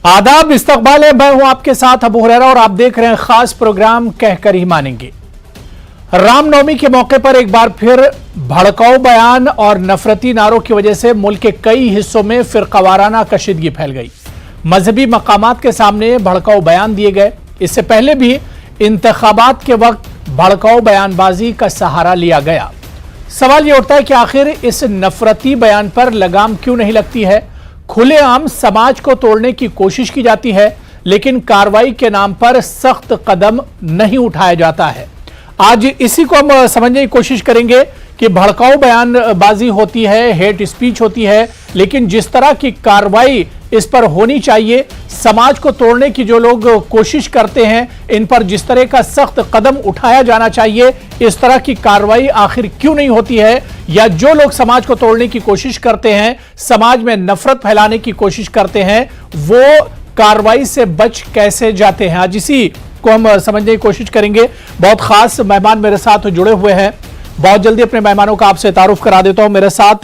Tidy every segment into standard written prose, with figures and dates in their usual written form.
आदाब, इस्तकबाल है। मैं हूं आपके साथ अबू हुरैरा और आप देख रहे हैं खास प्रोग्राम कहकर ही मानेंगे। रामनवमी के मौके पर एक बार फिर भड़काऊ बयान और नफरती नारों की वजह से मुल्क के कई हिस्सों में फिरकावाराना कशीदगी फैल गई। मजहबी मकामात के सामने भड़काऊ बयान दिए गए। इससे पहले भी इंतखाबात के वक्त भड़काऊ बयानबाजी का सहारा लिया गया। सवाल यह उठता है कि आखिर इस नफरती बयान पर लगाम क्यों नहीं लगती है। खुलेआम समाज को तोड़ने की कोशिश की जाती है, लेकिन कार्रवाई के नाम पर सख्त कदम नहीं उठाया जाता है। आज इसी को हम समझने की कोशिश करेंगे कि भड़काऊ बयानबाजी होती है, हेट स्पीच होती है, लेकिन जिस तरह की कार्रवाई इस पर होनी चाहिए, समाज को तोड़ने की जो लोग कोशिश करते हैं, इन पर जिस तरह का सख्त कदम उठाया जाना चाहिए, इस तरह की कार्रवाई आखिर क्यों नहीं होती है। या जो लोग समाज को तोड़ने की कोशिश करते हैं, समाज में नफरत फैलाने की कोशिश करते हैं, वो कार्रवाई से बच कैसे जाते हैं। आज इसी को हम समझने की कोशिश करेंगे। बहुत खास मेहमान मेरे साथ जुड़े हुए हैं। बहुत जल्दी अपने मेहमानों का आपसे तारुफ करा देता हूं। मेरे साथ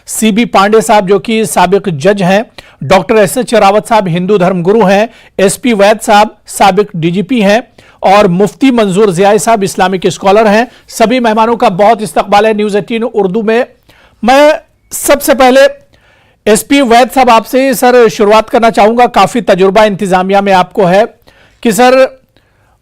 सीबी पांडे साहब जो कि साबिक जज हैं, डॉक्टर एसएच रावत साहब हिंदू धर्म गुरु हैं, एसपी वैद साहब साबिक डीजीपी हैं और मुफ्ती मंजूर ज़ियाई साहब इस्लामिक स्कॉलर हैं। सभी मेहमानों का बहुत इस्तकबाल है न्यूज़ 18 उर्दू में। मैं सबसे पहले एसपी वैद साहब आपसे सर शुरुआत करना चाहूंगा। काफी तजुर्बा इंतजामिया में आपको है कि सर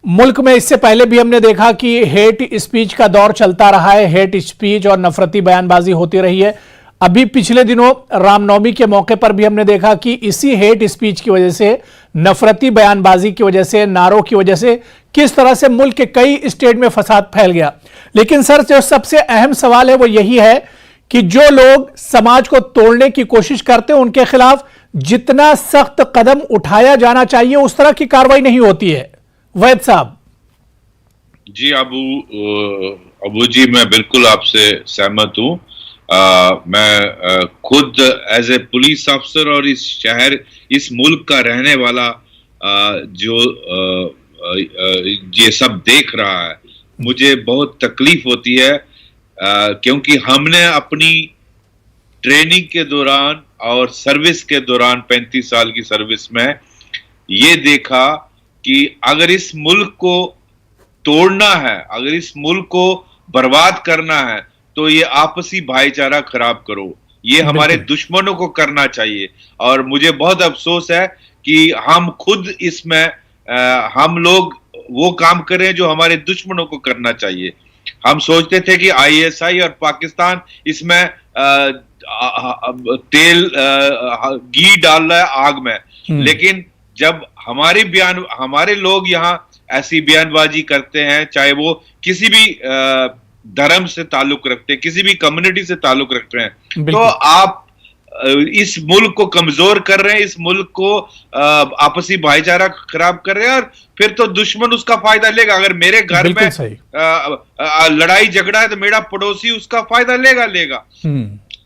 मुल्क में इससे पहले भी हमने देखा कि हेट स्पीच का दौर चलता रहा है, हेट स्पीच और नफरती बयानबाजी होती रही है। अभी पिछले दिनों रामनवमी के मौके पर भी हमने देखा कि इसी हेट स्पीच की वजह से, नफरती बयानबाजी की वजह से, नारों की वजह से किस तरह से मुल्क के कई स्टेट में फसाद फैल गया। लेकिन सर जो सबसे अहम सवाल है वो यही है कि जो लोग समाज को तोड़ने की कोशिश करते हैं, उनके खिलाफ जितना सख्त कदम उठाया जाना चाहिए उस तरह की कार्रवाई नहीं होती है। वैद साहब जी, अबू जी, मैं बिल्कुल आपसे सहमत हूं। मैं खुद एज ए पुलिस अफसर और इस शहर, इस मुल्क का रहने वाला जो ये सब देख रहा है, मुझे बहुत तकलीफ होती है क्योंकि हमने अपनी ट्रेनिंग के दौरान और सर्विस के दौरान 35 साल की सर्विस में ये देखा कि अगर इस मुल्क को तोड़ना है, अगर इस मुल्क को बर्बाद करना है, तो ये आपसी भाईचारा खराब करो, ये हमारे दुश्मनों को करना चाहिए। और मुझे बहुत अफसोस है कि हम खुद इसमें हम लोग वो काम करें जो हमारे दुश्मनों को करना चाहिए। हम सोचते थे कि आईएसआई और पाकिस्तान इसमें तेल घी डाल रहा है आग में, लेकिन जब हमारे लोग यहाँ ऐसी बयानबाजी करते हैं, चाहे वो किसी भी धर्म से ताल्लुक रखते हैं, किसी भी कम्युनिटी से ताल्लुक रखते हैं, तो आप इस मुल्क को कमजोर कर रहे हैं, इस मुल्क को आपसी भाईचारा खराब कर रहे हैं, और फिर तो दुश्मन उसका फायदा लेगा। अगर मेरे घर में लड़ाई झगड़ा है तो मेरा पड़ोसी उसका फायदा लेगा।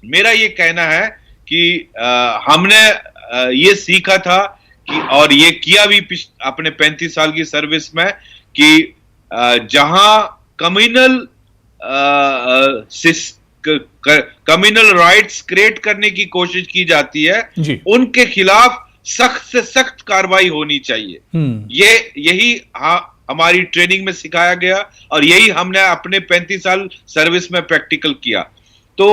मेरा ये कहना है कि हमने ये सीखा था कि, और ये किया भी अपने 35 साल की सर्विस में, कि जहां कम्युनल राइट्स क्रिएट करने की कोशिश की जाती है, उनके खिलाफ सख्त से सख्त कार्रवाई होनी चाहिए। यही हमारी ट्रेनिंग में सिखाया गया और यही हमने अपने 35 साल सर्विस में प्रैक्टिकल किया। तो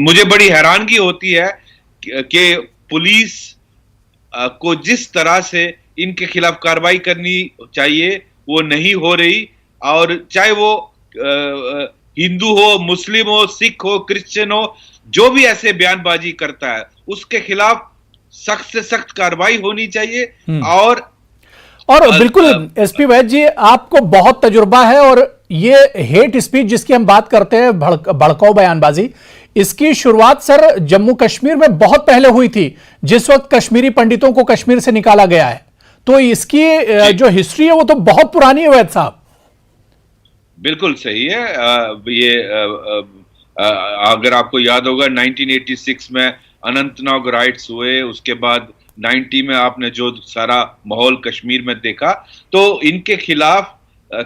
मुझे बड़ी हैरानगी होती है कि पुलिस को जिस तरह से इनके खिलाफ कार्रवाई करनी चाहिए वो नहीं हो रही, और चाहे वो हिंदू हो, मुस्लिम हो, सिख हो, क्रिश्चियन हो, जो भी ऐसे बयानबाजी करता है उसके खिलाफ सख्त से सख्त कार्रवाई होनी चाहिए। और बिल्कुल एसपी वैद जी, आपको बहुत तजुर्बा है, और ये हेट स्पीच जिसकी हम बात करते हैं, भड़काऊ बयानबाजी, इसकी शुरुआत सर जम्मू कश्मीर में बहुत पहले हुई थी, जिस वक्त कश्मीरी पंडितों को कश्मीर से निकाला गया है। तो इसकी जो हिस्ट्री है वो तो बहुत पुरानी है वैद साहब। बिल्कुल सही है। ये अगर आपको याद होगा 1986 में अनंतनाग राइट्स हुए, उसके बाद 90 में आपने जो सारा माहौल कश्मीर में देखा, तो इनके खिलाफ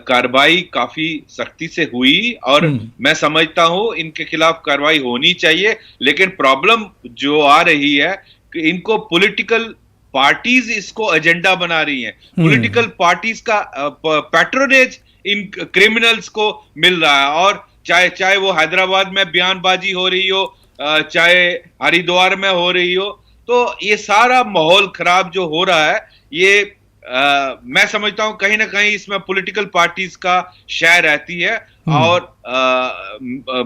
कार्रवाई काफी सख्ती से हुई, और मैं समझता हूं इनके खिलाफ कार्रवाई होनी चाहिए। लेकिन प्रॉब्लम जो आ रही है कि इनको पॉलिटिकल पार्टीज इसको एजेंडा बना रही हैं, पॉलिटिकल पार्टीज का पैट्रोनेज इन क्रिमिनल्स को मिल रहा है। और चाहे वो हैदराबाद में बयानबाजी हो रही हो, चाहे हरिद्वार में हो रही हो, तो ये सारा माहौल खराब जो हो रहा है, ये मैं समझता हूं कहीं ना कहीं इसमें पॉलिटिकल पार्टीज का शय रहती है। और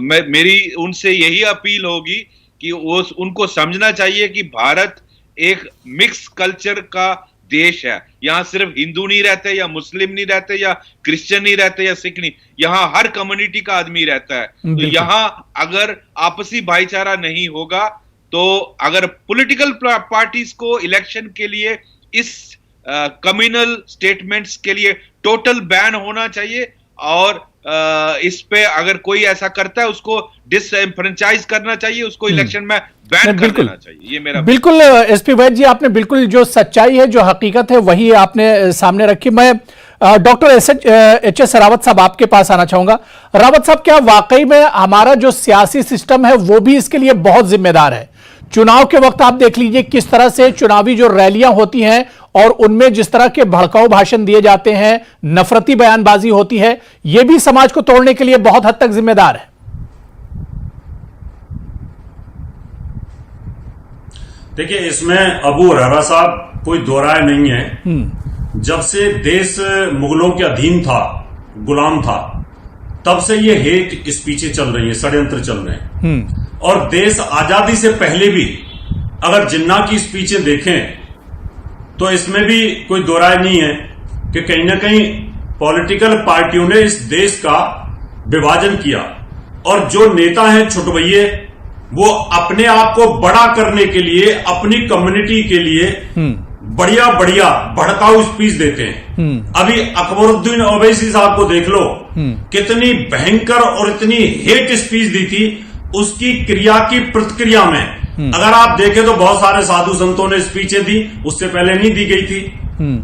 मेरी उनसे यही अपील होगी कि वो उनको समझना चाहिए कि भारत एक मिक्स कल्चर का देश है। यहाँ सिर्फ हिंदू नहीं रहते, या मुस्लिम नहीं रहते, या क्रिश्चियन नहीं रहते, या सिख नहीं, यहाँ हर कम्युनिटी का आदमी रहता है। तो यहाँ अगर आपसी भाईचारा नहीं होगा, तो अगर पॉलिटिकल पार्टीज को इलेक्शन के लिए इस कम्युनल स्टेटमेंट्स के लिए टोटल बैन होना चाहिए, और इस पे अगर कोई ऐसा करता है उसको डिसफ्रेंचाइज करना चाहिए, उसको इलेक्शन में बैन कर देना चाहिए। ये मेरा बिल्कुल एसपी वैद जी, आपने बिल्कुल जो सच्चाई है, जो हकीकत है, वही आपने सामने रखी। मैं डॉक्टर एच.एस. रावत साहब आपके पास आना चाहूंगा। रावत साहब, क्या वाकई में हमारा जो सियासी सिस्टम है वो भी इसके लिए बहुत जिम्मेदार है? चुनाव के वक्त आप देख लीजिए किस तरह से चुनावी जो रैलियां होती हैं और उनमें जिस तरह के भड़काऊ भाषण दिए जाते हैं, नफरती बयानबाजी होती है, यह भी समाज को तोड़ने के लिए बहुत हद तक जिम्मेदार है। देखिए, इसमें अबू हुरैरा साहब कोई दो राय नहीं है। जब से देश मुगलों के अधीन था, गुलाम था, तब से ये हेट स्पीचें चल रही हैं, षड्यंत्र चल रहे हैं। और देश आजादी से पहले भी अगर जिन्ना की स्पीचें देखें तो इसमें भी कोई दो राय नहीं है कि कहीं ना कहीं पॉलिटिकल पार्टियों ने इस देश का विभाजन किया, और जो नेता हैं छुटभइये, वो अपने आप को बड़ा करने के लिए, अपनी कम्युनिटी के लिए बढ़िया बढ़िया भड़काऊ स्पीच देते हैं। अभी अकबरुद्दीन ओवैसी साहब को देख लो, कितनी भयंकर और इतनी हेट स्पीच दी थी। उसकी क्रिया की प्रतिक्रिया में अगर आप देखें तो बहुत सारे साधु संतों ने स्पीचें दी, उससे पहले नहीं दी गई थी।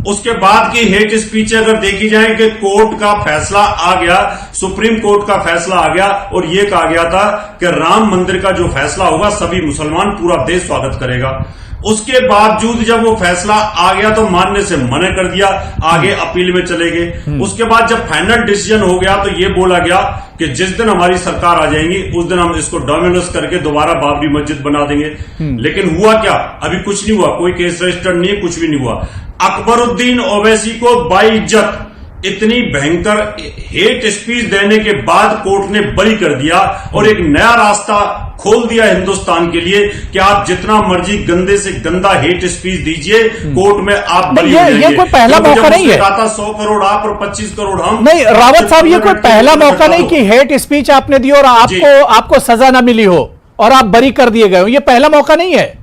उसके बाद की हेट स्पीचें अगर देखी जाए कि कोर्ट का फैसला आ गया, सुप्रीम कोर्ट का फैसला आ गया, और यह कहा गया था कि राम मंदिर का जो फैसला होगा सभी मुसलमान, पूरा देश स्वागत करेगा। उसके बावजूद जब वो फैसला आ गया तो मानने से मना कर दिया, आगे अपील में चले गए। उसके बाद जब फाइनल डिसीजन हो गया तो ये बोला गया कि जिस दिन हमारी सरकार आ जाएगी उस दिन हम इसको डोमिनोस करके दोबारा बाबरी मस्जिद बना देंगे। लेकिन हुआ क्या? अभी कुछ नहीं हुआ, कोई केस रजिस्टर्ड नहीं है, कुछ भी नहीं हुआ। अकबरुद्दीन ओवैसी को बाइज्जत इतनी भयंकर हेट स्पीच देने के बाद कोर्ट ने बरी कर दिया, और एक नया रास्ता खोल दिया हिंदुस्तान के लिए कि आप जितना मर्जी गंदे से गंदा हेट स्पीच दीजिए, कोर्ट में आप बरी हो जाएंगे। ये कोई पहला मौका नहीं है। 100 करोड़ आप और 25 करोड़ हम। नहीं रावत साहब, ये कोई पहला मौका नहीं कि हेट स्पीच आपने दी और आपको सजा ना मिली हो और आप बरी कर दिए गए हो। ये पहला मौका नहीं है।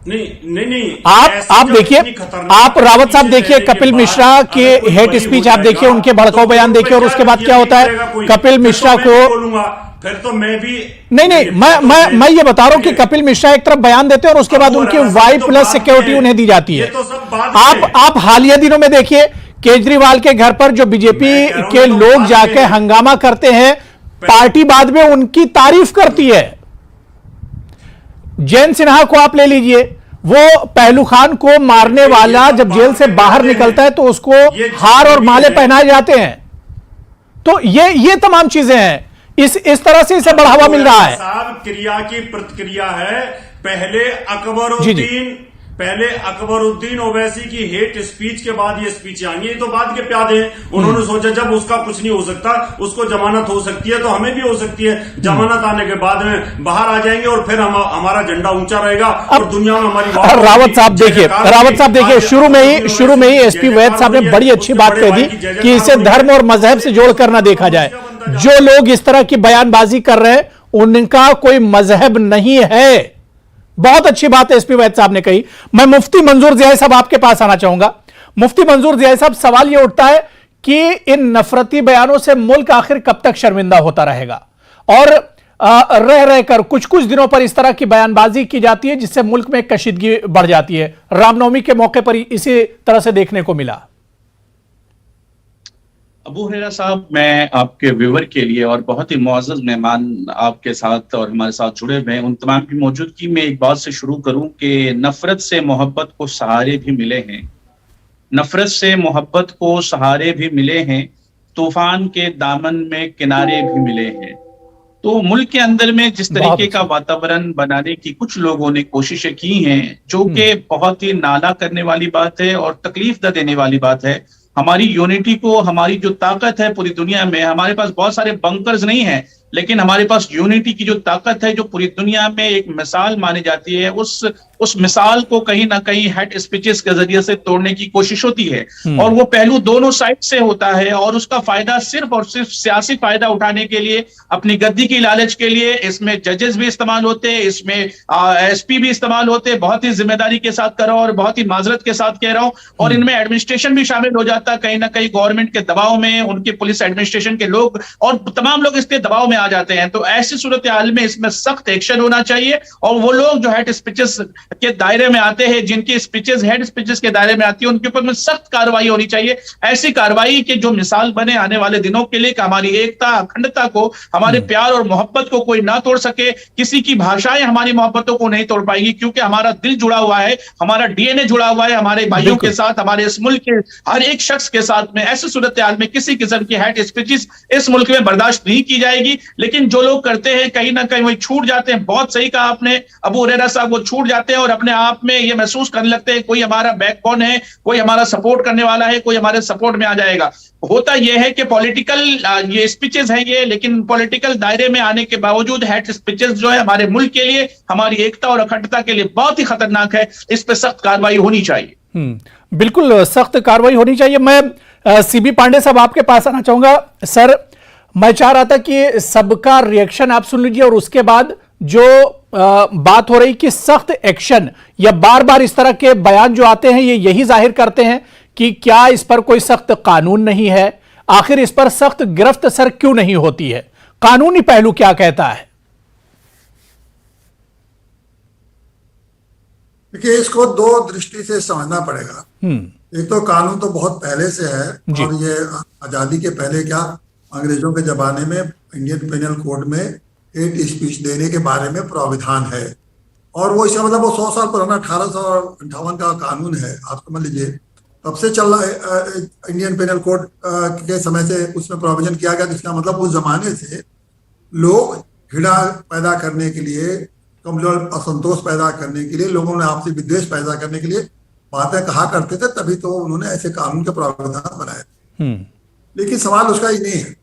नहीं, आप देखिए, आप रावत साहब देखिए, कपिल मिश्रा के हेट स्पीच आप देखिए, उनके भड़काऊ बयान देखिए, और उसके बाद क्या होता है कपिल मिश्रा को। फिर तो मैं भी नहीं, मैं ये बता रहा हूं कि कपिल मिश्रा एक तरफ बयान देते हैं और उसके बाद उनकी Y+ सिक्योरिटी उन्हें दी जाती है। आप हालिया दिनों में देखिए, केजरीवाल के घर पर जो बीजेपी के लोग जाके हंगामा करते हैं, पार्टी बाद में उनकी तारीफ करती है। जयंत सिन्हा को आप ले लीजिए, वो पहलू खान को मारने वाला जब जेल से बाहर निकलता है तो उसको हार और माले पहनाए जाते हैं। तो ये तमाम चीजें हैं, इस तरह से इसे बढ़ावा मिल रहा है। साहब, क्रिया की प्रतिक्रिया है। पहले अकबरुद्दीन ओवैसी की हेट स्पीच के बाद ये स्पीच आएंगी, तो बाद के प्यादे हैं। उन्होंने सोचा जब उसका कुछ नहीं हो सकता, उसको जमानत हो सकती है तो हमें भी हो सकती है। जमानत आने के बाद में बाहर आ जाएंगे और फिर हमारा झंडा ऊंचा रहेगा और दुनिया में हमारी। रावत साहब देखिए, शुरू में ही एसपी वैद साहब ने बड़ी अच्छी बात कह दी कि इसे धर्म और मजहब से जोड़कर ना देखा जाए। जो लोग इस तरह की बयानबाजी कर रहे हैं उनका कोई मजहब नहीं है। बहुत अच्छी बात एसपी वैद साहब ने कही। मैं मुफ्ती मंजूर ज़ियाई साहब आपके पास आना चाहूंगा। मुफ्ती मंजूर ज़ियाई साहब, सवाल यह उठता है कि इन नफरती बयानों से मुल्क आखिर कब तक शर्मिंदा होता रहेगा, और रह रहकर कुछ दिनों पर इस तरह की बयानबाजी की जाती है जिससे मुल्क में कशीदगी बढ़ जाती है। रामनवमी के मौके पर इसी तरह से देखने को मिला। अबू हुरैरा साहब, मैं आपके व्यूवर के लिए और बहुत ही मुअज़्ज़ज़ मेहमान आपके साथ और हमारे साथ जुड़े हुए हैं, उन तमाम की मौजूदगी में एक बात से शुरू करूं कि नफरत से मोहब्बत को सहारे भी मिले हैं, नफरत से मोहब्बत को सहारे भी मिले हैं, तूफान के दामन में किनारे भी मिले हैं। तो मुल्क के अंदर में जिस तरीके का वातावरण बनाने की कुछ लोगों ने कोशिशें की हैं, जो कि बहुत ही नाला करने वाली बात है और तकलीफ द देने वाली बात है। हमारी यूनिटी को, हमारी जो ताकत है पूरी दुनिया में, हमारे पास बहुत सारे बंकर्स नहीं है, लेकिन हमारे पास यूनिटी की जो ताकत है, जो पूरी दुनिया में एक मिसाल मानी जाती है, उस मिसाल को कहीं ना कहीं हेट स्पीचेस के जरिए से तोड़ने की कोशिश होती है। और वो पहलू दोनों साइड से होता है और उसका फायदा सिर्फ और सिर्फ सियासी फायदा उठाने के लिए, अपनी गद्दी की लालच के लिए इसमें जजेस भी इस्तेमाल होते हैं, इसमें एसपी भी इस्तेमाल होते हैं। बहुत ही जिम्मेदारी के साथ कर रहा हूं और बहुत ही माजरत के साथ कह रहा हूं। और इनमें एडमिनिस्ट्रेशन भी शामिल हो जाता है, कहीं ना कहीं गवर्नमेंट के दबाव में उनके पुलिस एडमिनिस्ट्रेशन के लोग और तमाम लोग इसके दबाव में आ जाते हैं। तो ऐसी सूरत हाल में इसमें सख्त एक्शन होना चाहिए और वो लोग जो हेट स्पीचेस के दायरे में आते हैं, जिनकी स्पीचेस हेड स्पीचेस के दायरे में आती है, उनके ऊपर में सख्त कार्रवाई होनी चाहिए। ऐसी कार्रवाई की जो मिसाल बने आने वाले दिनों के लिए कि हमारी एकता, अखंडता को, हमारे प्यार और मोहब्बत को कोई ना तोड़ सके। किसी की भाषाएं हमारी मोहब्बतों को नहीं तोड़ पाएगी, क्योंकि हमारा दिल जुड़ा हुआ है, हमारा डीएनए जुड़ा हुआ है हमारे भाइयों के साथ, हमारे इस मुल्क के हर एक शख्स के साथ में। ऐसी सूरत हाल में किसी किस्म की हेट स्पीचेस इस मुल्क में बर्दाश्त नहीं की जाएगी। लेकिन जो लोग करते हैं कहीं ना कहीं वही छूट जाते हैं। बहुत सही कहा आपने अबू हुरैरा साहब, वो छूट जाते हैं और अपने आप में ये महसूस करने लगते हैं कोई हमारा बैकबोन है, कोई हमारा सपोर्ट करने वाला है, कोई हमारे सपोर्ट में आ जाएगा। होता यह है कि पॉलिटिकल ये स्पीचेस हैं ये, लेकिन पॉलिटिकल दायरे में आने के बावजूद हेट स्पीचेस जो है हमारे मुल्क के लिए, हमारी एकता और अखंडता के लिए बहुत ही खतरनाक है। इस पर सख्त कार्रवाई होनी चाहिए। बिल्कुल सख्त कार्रवाई होनी चाहिए। मैं सीबी पांडे साहब आपके पास आना चाहूंगा। सर, मैं चाह रहा था कि सबका रिएक्शन आप सुन लीजिए और उसके बाद जो बात हो रही कि सख्त एक्शन, या बार बार इस तरह के बयान जो आते हैं ये यही जाहिर करते हैं कि क्या इस पर कोई सख्त कानून नहीं है, आखिर इस पर सख्त गिरफ्त सर क्यों नहीं होती है, कानूनी पहलू क्या कहता है? देखिए, इसको दो दृष्टि से समझना पड़ेगा। एक तो कानून तो बहुत पहले से है और ये आजादी के पहले क्या अंग्रेजों के जमाने में इंडियन पेनल कोड में हेट स्पीच देने के बारे में प्राविधान है और वो इसका मतलब वो 100 साल पुराना 1858 का कानून है। आप समझ लीजिए तब से चल रहा है इंडियन पेनल कोड के समय से उसमें प्रोविजन किया गया, जिसका मतलब उस जमाने से लोग घृणा पैदा करने के लिए, कमजोर असंतोष पैदा करने के लिए, लोगों ने आपसी विद्वेष पैदा करने के लिए बातें कहा करते थे, तभी तो उन्होंने ऐसे कानून के प्रावधान बनाए। लेकिन सवाल उसका ही नहीं है।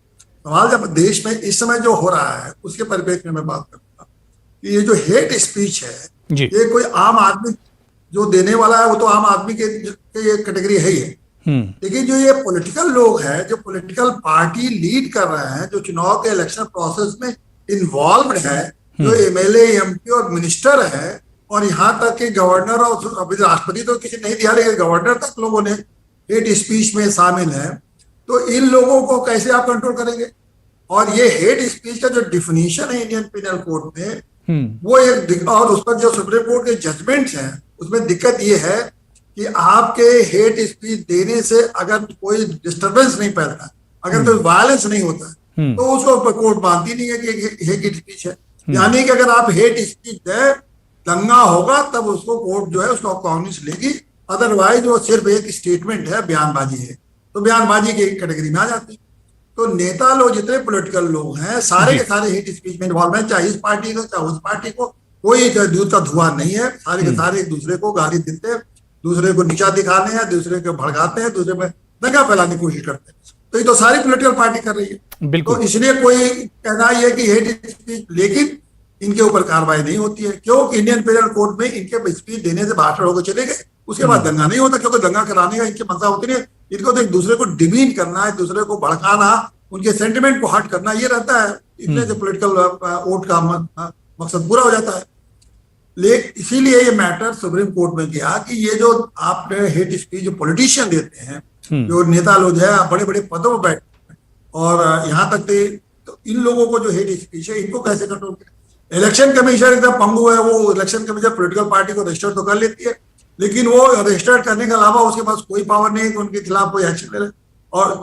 सवाल जब देश में इस समय जो हो रहा है उसके परिप्रेक्ष्य में बात करूंगा कि ये जो हेट स्पीच है ये कोई आम आदमी जो देने वाला है वो तो आम आदमी के ये कैटेगरी है ही, लेकिन जो ये पॉलिटिकल लोग हैं, जो पॉलिटिकल पार्टी लीड कर रहे हैं, जो चुनाव के इलेक्शन प्रोसेस में इन्वॉल्व है, जो एमएलए, एमपी और मिनिस्टर है और यहाँ तक कि गवर्नर और अभी राष्ट्रपति तो किसी नहीं दिया, लेकिन गवर्नर तक लोगों ने हेट स्पीच में शामिल है, तो इन लोगों को कैसे आप कंट्रोल करेंगे? और ये हेट स्पीच का जो डिफिनीशन है इंडियन पेनल कोड में वो एक, और उस पर जो सुप्रीम कोर्ट के जजमेंट्स हैं उसमें दिक्कत ये है कि आपके हेट स्पीच देने से अगर कोई डिस्टरबेंस नहीं फैलता, अगर कोई वायलेंस नहीं होता है तो उसको कोर्ट मानती नहीं है कि हेट स्पीच है। यानी कि अगर आप हेट स्पीच दें, दंगा होगा तब उसको कोर्ट जो है उसको कॉग्निस लेगी, अदरवाइज वो सिर्फ एक स्टेटमेंट है, बयानबाजी है, तो बयानबाजी की कैटेगरी में आ जाती है। तो नेता लोग जितने पॉलिटिकल लोग हैं सारे के सारे हेट स्पीच में इन्वॉल्व हैं, चाहे इस पार्टी को चाहे उस पार्टी को, कोई दूध का धुआं नहीं है। सारे के सारे एक दूसरे को गाली देते हैं, दूसरे को नीचा दिखाने हैं, दूसरे को भड़काते हैं, दूसरे में दंगा फैलाने की कोशिश करते हैं। तो ये तो सारी पॉलिटिकल पार्टी कर रही है। तो इसलिए कोई कहना है कि हेट स्पीच, लेकिन इनके ऊपर कार्रवाई नहीं होती है। क्योंकि इंडियन पेनल कोड में इनके स्पीच देने से भाषण होकर चले गए, उसके बाद दंगा नहीं होता, क्योंकि दंगा कराने का इनकी मंशा होती नहीं। इनको तो एक दूसरे को डिमीन करना है, दूसरे को भड़काना, उनके सेंटिमेंट को हर्ट करना, ये रहता है। इसलिए जो पॉलिटिकल वोट का मकसद पूरा हो जाता है। लेकिन इसीलिए ये मैटर सुप्रीम कोर्ट में गया कि ये जो आपने हेट स्पीच जो पॉलिटिशियन देते हैं, जो नेता लोग है बड़े बड़े पदों पर बैठे और यहाँ तक तो इन लोगों को जो हेट स्पीच है इनको कैसे कंट्रोल करें? इलेक्शन कमीशन एकदम पंगु है, वो इलेक्शन कमीशन पॉलिटिकल पार्टी को रजिस्टर तो कर लेती है, लेकिन वो रजिस्टर करने के अलावा उसके पास कोई पावर नहीं है कि उनके खिलाफ कोई एक्शन ले। और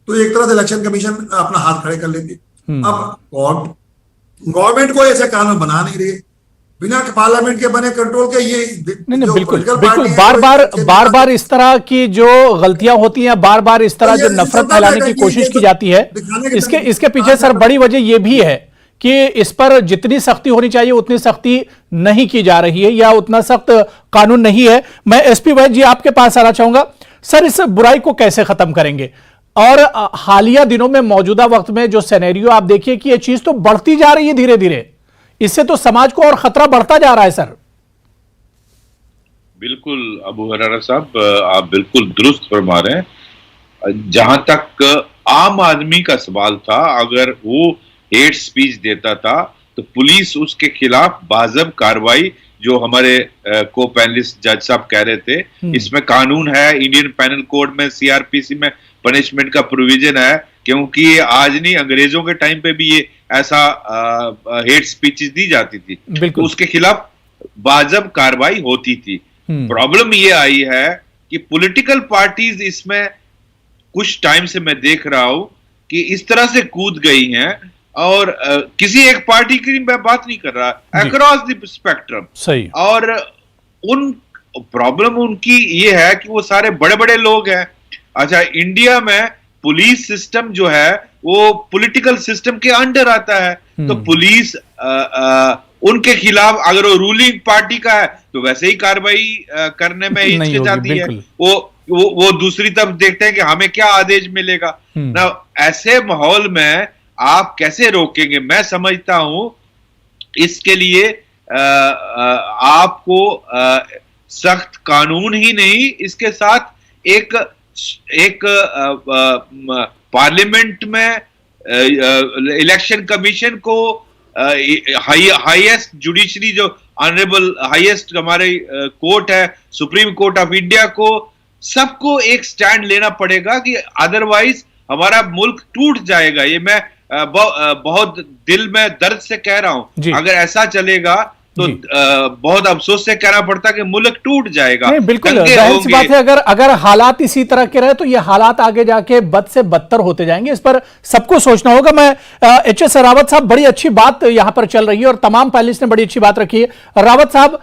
तो एक तरह से इलेक्शन कमीशन अपना हाथ खड़े कर लेती। अब गवर्नमेंट को ऐसे कानून बना नहीं रही, बिना पार्लियामेंट के बने कंट्रोल के ये नहीं बिल्कुल बिल्कुल बार बार इस तरह की जो गलतियां होती हैं, बार बार इस तरह जो नफरत फैलाने की कोशिश की जाती है, इसके पीछे सर बड़ी वजह ये भी है कि इस पर जितनी सख्ती होनी चाहिए उतनी सख्ती नहीं की जा रही है, या उतना सख्त कानून नहीं है। मैं एसपी वैद्य जी आपके पास आना चाहूंगा। सर, इस बुराई को कैसे खत्म करेंगे? और हालिया दिनों में, मौजूदा वक्त में जो सिनेरियो आप देखिए कि ये चीज तो बढ़ती जा रही है धीरे धीरे, इससे तो समाज को और खतरा बढ़ता जा रहा है। सर बिल्कुल अबू हुरैरा साहब, आप बिल्कुल दुरुस्त फरमा रहे हैं। जहां तक आम आदमी का सवाल था, अगर वो हेट स्पीच देता था तो पुलिस उसके खिलाफ बाजब कार्रवाई, जो हमारे को पैनलिस्ट जज साहब कह रहे थे, इसमें कानून है, इंडियन पैनल कोड में, सीआरपीसी में पनिशमेंट का प्रोविजन है, क्योंकि ये आज नहीं, अंग्रेजों के टाइम पे भी ये ऐसा हेट स्पीचेस दी जाती थी, तो उसके खिलाफ बाजब कार्रवाई होती थी। प्रॉब्लम ये आई है कि पॉलिटिकल पार्टीज इसमें कुछ टाइम से मैं देख रहा हूं कि इस तरह से कूद गई हैं, और किसी एक पार्टी की मैं बात नहीं कर रहा, अक्रॉस द स्पेक्ट्रम। सही। और उन प्रॉब्लम उनकी ये है कि वो सारे बड़े बड़े लोग हैं। अच्छा, इंडिया में पुलिस सिस्टम जो है वो पॉलिटिकल सिस्टम के अंडर आता है, तो पुलिस उनके खिलाफ, अगर वो रूलिंग पार्टी का है तो वैसे ही कार्रवाई करने में हिचकिचाती है, वो दूसरी तरफ देखते हैं कि हमें क्या आदेश मिलेगा ना। ऐसे माहौल में आप कैसे रोकेंगे? मैं समझता हूं इसके लिए आपको सख्त कानून ही नहीं, इसके साथ एक पार्लियामेंट में इलेक्शन कमीशन को, हाईएस्ट जुडिशरी जो ऑनरेबल हाईएस्ट हमारे कोर्ट है, सुप्रीम कोर्ट ऑफ इंडिया को, सबको एक स्टैंड लेना पड़ेगा कि अदरवाइज हमारा मुल्क टूट जाएगा। ये मैं बहुत दिल में दर्द से कह रहा हूं। अगर ऐसा चलेगा तो बहुत अफसोस से कहना पड़ता कि मुल्क टूट जाएगा। नहीं, बिल्कुल जाहिर सी बात है, अगर हालात इसी तरह के रहे तो ये हालात आगे जाके बद से बदतर होते जाएंगे। इस पर सबको सोचना होगा। मैं एचएस रावत साहब, बड़ी अच्छी बात यहां पर चल रही है और तमाम पैनलिस्ट ने बड़ी अच्छी बात रखी है। रावत साहब,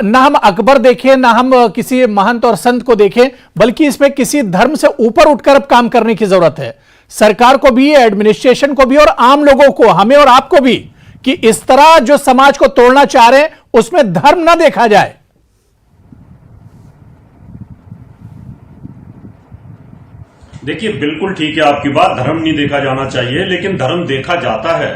ना हम अकबर देखें, ना हम किसी महंत और संत को देखें, बल्कि इसमें किसी धर्म से ऊपर उठकर अब काम करने की जरूरत है। सरकार को भी, एडमिनिस्ट्रेशन को भी और आम लोगों को, हमें और आपको भी, कि इस तरह जो समाज को तोड़ना चाह रहे हैं उसमें धर्म ना देखा जाए। देखिए, बिल्कुल ठीक है आपकी बात, धर्म नहीं देखा जाना चाहिए, लेकिन धर्म देखा जाता है।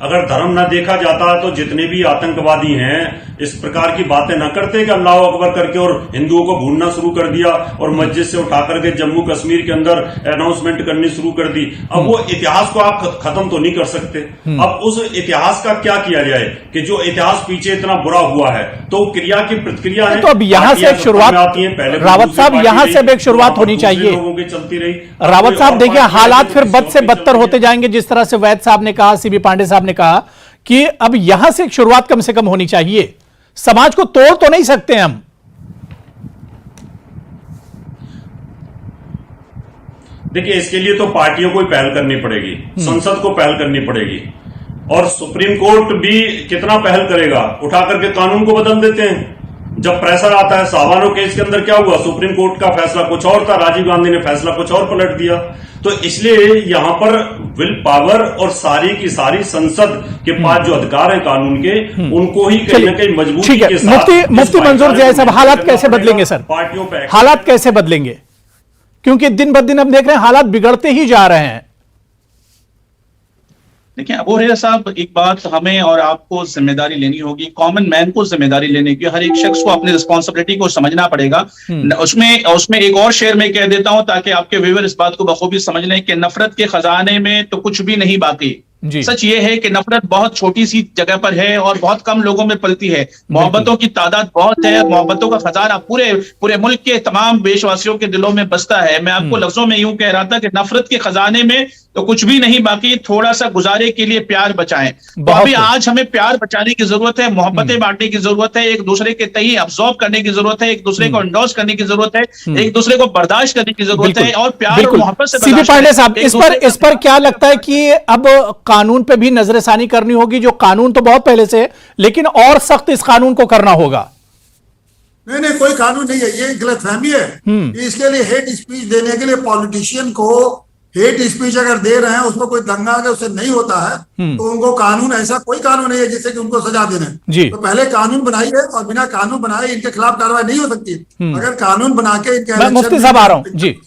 अगर धर्म ना देखा जाता तो जितने भी आतंकवादी हैं इस प्रकार की बातें ना करते कि अल्लाह अकबर करके और हिंदुओं को भूनना शुरू कर दिया और मस्जिद से उठा करके जम्मू कश्मीर के अंदर अनाउंसमेंट करनी शुरू कर दी। अब वो इतिहास को आप खत्म तो नहीं कर सकते। अब उस इतिहास का क्या किया जाए कि जो इतिहास पीछे इतना बुरा हुआ है, तो क्रिया की प्रतिक्रिया है। तो अब यहां से एक शुरुआत आती है, पहले रावत साहब यहां से एक शुरुआत होनी चाहिए। लोगों की चलती रही। रावत साहब देखिए, हालात फिर बद से बदतर होते जाएंगे, जिस तरह से वैद्य साहब ने कहा, सीबी पांडे साहब ने कहा कि अब यहां से एक शुरुआत कम से कम होनी चाहिए। समाज को तोड़ तो नहीं सकते हम। देखिए, इसके लिए तो पार्टियों को ही पहल करनी पड़ेगी, संसद को पहल करनी पड़ेगी, और सुप्रीम कोर्ट भी कितना पहल करेगा, उठा करके कानून को बदल देते हैं। जब प्रेशर आता है, सावानो केस के अंदर क्या हुआ, सुप्रीम कोर्ट का फैसला कुछ और था, राजीव गांधी ने फैसला कुछ और पलट दिया। तो इसलिए यहां पर विल पावर और सारी की सारी संसद के पास जो अधिकार है कानून के, उनको ही कहीं ना कहीं मजबूती के साथ। मुफ्ती मंजूर जय साहब, हालात कैसे बदलेंगे सर? पार्टियों पे हालात कैसे बदलेंगे? क्योंकि दिन ब दिन हम देख रहे हैं हालात बिगड़ते ही जा रहे हैं। देखिए अबू हुरैरा साहब, एक बात हमें और आपको जिम्मेदारी लेनी होगी, कॉमन मैन को जिम्मेदारी लेने की, हर एक शख्स को अपनी रिस्पॉन्सिबिलिटी को समझना पड़ेगा। उसमें एक और शेर में कह देता हूं ताकि आपके व्यूअर इस बात को बखूबी समझ लें कि नफरत के खजाने में तो कुछ भी नहीं बाकी। सच ये है कि नफरत बहुत छोटी सी जगह पर है और बहुत कम लोगों में पलती है। मोहब्बतों की तादाद बहुत है, मोहब्बतों का खजाना पूरे मुल्क के तमाम देशवासियों के दिलों में बसता है। मैं आपको लफ्जों में यूं कह रहा था कि नफरत के खजाने में तो कुछ भी नहीं बाकी, थोड़ा सा गुजारे के लिए प्यार बचाएं। तो बहुत अभी खूब। आज हमें प्यार बचाने की जरूरत है, मोहब्बतें बांटने की जरूरत है, एक दूसरे के तही अब्सॉर्ब करने की जरूरत है, एक दूसरे को इंडोर्स करने की जरूरत है, एक दूसरे को बर्दाश्त करने की जरूरत है, और प्यार और बिल्कुल। मोहब्बत से सीबी बर्दाश्त पांडे करें। साहब, एक इस दूसरे पर क्या लगता है कि अब कानून पे भी नजरसानी करनी होगी? जो कानून तो बहुत पहले से है, लेकिन और सख्त इस कानून को करना होगा। नहीं नहीं, कोई कानून नहीं है, ये गलतफहमी है कि इसके लिए हेट स्पीच देने के लिए पॉलिटिशियन को हेट स्पीच अगर दे रहे हैं, उसमें कोई दंगा अगर उससे नहीं होता है तो उनको कानून, ऐसा कोई कानून नहीं है जिससे कि उनको सजा देना जी। है। तो पहले कानून बनाइए, और बिना कानून बनाए इनके खिलाफ कार्रवाई नहीं हो सकती। अगर कानून बना के इनके मैं मुफ्ती साहब आ रहा हूं जी।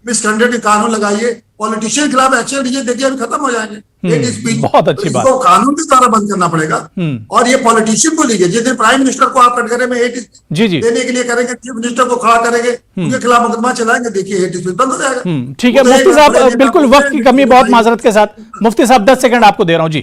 मिसकंडक्ट कानून लगाइए, पॉलिटिशियन खिलाफ एक्शन लीजिए, देखिए अभी खत्म हो जाएंगे हेट स्पीच। बहुत अच्छी बात। इसको कानून के द्वारा बंद करना पड़ेगा। और ये पॉलिटिशियन को लीजिए, जिस दिन प्राइम मिनिस्टर को आप कटघरे में हेट जी जी देने के लिए करेंगे, चीफ मिनिस्टर को खड़ा करेंगे, उनके खिलाफ मुकदमा चलाएंगे, देखिए हेट स्पीच बंद हो जाएगा। ठीक है वो तो मुफ्ती एक साहब, बड़े नेता बिल्कुल बोलते वक्त हैं, की कमी, बहुत भाई- माजरत के साथ मुफ्ती साहब 10 सेकंड आपको दे रहा हूं जी।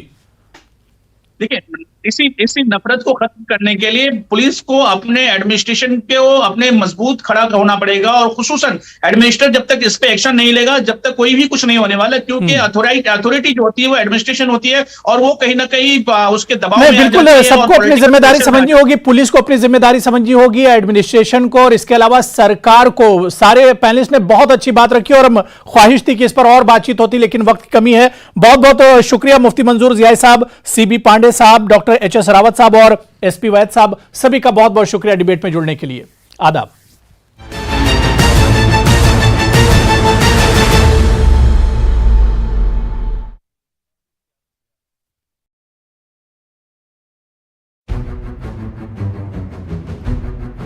देखिए, इसी नफरत को खत्म करने के लिए पुलिस को अपने एडमिनिस्ट्रेशन को अपने मजबूत खड़ा होना पड़ेगा, और खुसूसन एडमिनिस्ट्रेटर जब तक इस पे एक्शन नहीं लेगा, जब तक कोई भी कुछ नहीं होने वाला, क्योंकि अथॉरिटी जो होती है वो एडमिनिस्ट्रेशन होती है, और वो कहीं ना कहीं उसके दबाव में आ बिल्कुल, जाती है, और सबको अपनी political जिम्मेदारी pressure समझनी होगी, पुलिस को अपनी जिम्मेदारी समझनी होगी, एडमिनिस्ट्रेशन को, और इसके अलावा सरकार को। सारे पैनलिस्ट ने बहुत अच्छी बात रखी, और हम ख्वाहिश थी कि इस पर और बातचीत होती, लेकिन वक्त की कमी है। बहुत बहुत शुक्रिया मुफ्ती मंजूर जियाई साहब, सीबी पांडे साहब, डॉक्टर एच एस रावत साहब और एसपी वैद साहब, सभी का बहुत बहुत शुक्रिया डिबेट में जुड़ने के लिए। आदाब।